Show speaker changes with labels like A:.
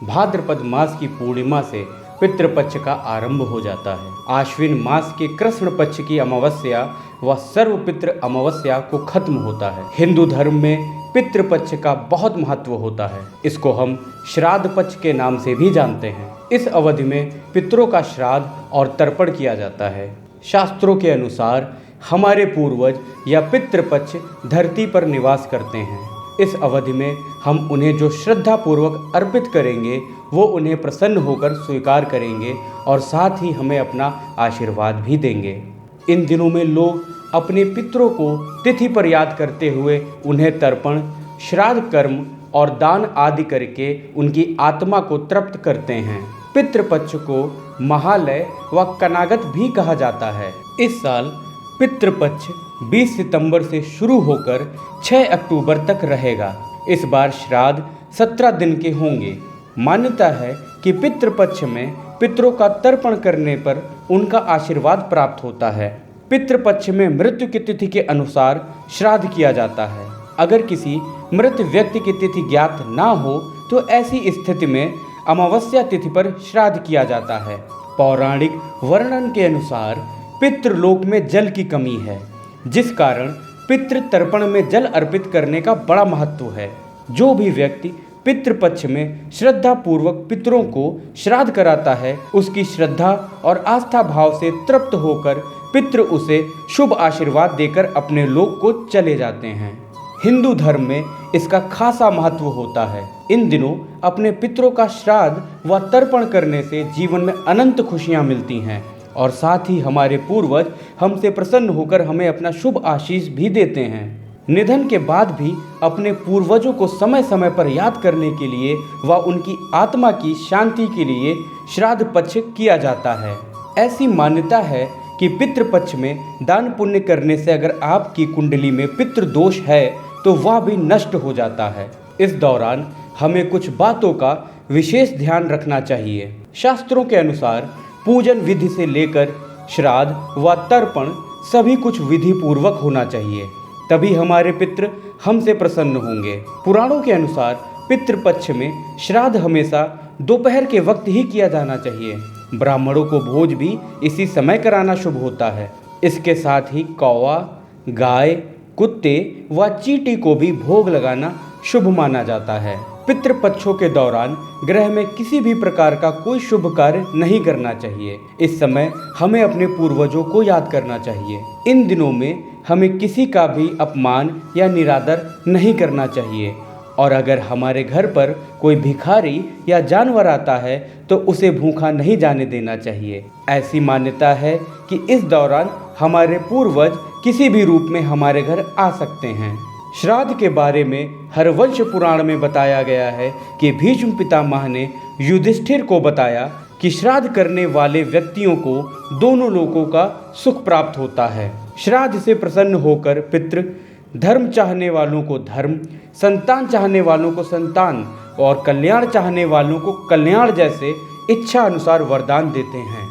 A: भाद्रपद मास की पूर्णिमा से पितृपक्ष का आरंभ हो जाता है। आश्विन मास के कृष्ण पक्ष की अमावस्या व सर्वपितृ अमावस्या को खत्म होता है। हिंदू धर्म में पितृपक्ष का बहुत महत्व होता है। इसको हम श्राद्ध पक्ष के नाम से भी जानते हैं। इस अवधि में पितरों का श्राद्ध और तर्पण किया जाता है। शास्त्रों के अनुसार हमारे पूर्वज या पितृपक्ष धरती पर निवास करते हैं। इस अवधि में हम उन्हें जो श्रद्धा पूर्वक अर्पित करेंगे वो उन्हें प्रसन्न होकर स्वीकार करेंगे और साथ ही हमें अपना आशीर्वाद भी देंगे। इन दिनों में लोग अपने पितरों को तिथि पर याद करते हुए उन्हें तर्पण, श्राद्ध कर्म और दान आदि करके उनकी आत्मा को तृप्त करते हैं। पितृपक्ष को महालय व कनागत भी कहा जाता है। इस साल पितृपक्ष 20 सितंबर से शुरू होकर 6 अक्टूबर तक रहेगा। इस बार श्राद्ध 17 दिन के होंगे। मान्यता है कि पितृपक्ष में पितरों का तर्पण करने पर उनका आशीर्वाद प्राप्त होता है। पितृपक्ष में मृत्यु की तिथि के अनुसार श्राद्ध किया जाता है। अगर किसी मृत व्यक्ति की तिथि ज्ञात ना हो तो ऐसी स्थिति में अमावस्या तिथि पर श्राद्ध किया जाता है। पौराणिक वर्णन के अनुसार पितृलोक में जल की कमी है, जिस कारण पितृ तर्पण में जल अर्पित करने का बड़ा महत्व है। जो भी व्यक्ति पितृपक्ष में श्रद्धा पूर्वक पितरों को श्राद्ध कराता है, उसकी श्रद्धा और आस्था भाव से तृप्त होकर पितृ उसे शुभ आशीर्वाद देकर अपने लोक को चले जाते हैं। हिंदू धर्म में इसका खासा महत्व होता है। इन दिनों अपने पितरों का श्राद्ध व तर्पण करने से जीवन में अनंत खुशियां मिलती हैं और साथ ही हमारे पूर्वज हमसे प्रसन्न होकर हमें अपना शुभ आशीष भी देते हैं। निधन के बाद भी अपने पूर्वजों को समय समय पर याद करने के लिए व उनकी आत्मा की शांति के लिए श्राद्ध पक्ष किया जाता है। ऐसी मान्यता है कि पितृपक्ष में दान पुण्य करने से अगर आपकी कुंडली में पितृ दोष है तो वह भी नष्ट हो जाता है। इस दौरान हमें कुछ बातों का विशेष ध्यान रखना चाहिए। शास्त्रों के अनुसार पूजन विधि से लेकर श्राद्ध व तर्पण सभी कुछ विधि पूर्वक होना चाहिए, तभी हमारे पितृ हमसे प्रसन्न होंगे। पुराणों के अनुसार पितृपक्ष में श्राद्ध हमेशा दोपहर के वक्त ही किया जाना चाहिए। ब्राह्मणों को भोज भी इसी समय कराना शुभ होता है। इसके साथ ही कौवा, गाय, कुत्ते व चींटी को भी भोग लगाना शुभ माना जाता है। पितृपक्षों के दौरान ग्रह में किसी भी प्रकार का कोई शुभ कार्य नहीं करना चाहिए। इस समय हमें अपने पूर्वजों को याद करना चाहिए। इन दिनों में हमें किसी का भी अपमान या निरादर नहीं करना चाहिए और अगर हमारे घर पर कोई भिखारी या जानवर आता है तो उसे भूखा नहीं जाने देना चाहिए। ऐसी मान्यता है कि इस दौरान हमारे पूर्वज किसी भी रूप में हमारे घर आ सकते हैं। श्राद्ध के बारे में हरवंश पुराण में बताया गया है कि भीष्म पितामह ने युधिष्ठिर को बताया कि श्राद्ध करने वाले व्यक्तियों को दोनों लोकों का सुख प्राप्त होता है। श्राद्ध से प्रसन्न होकर पितृ धर्म चाहने वालों को धर्म, संतान चाहने वालों को संतान और कल्याण चाहने वालों को कल्याण जैसे इच्छा अनुसार वरदान देते हैं।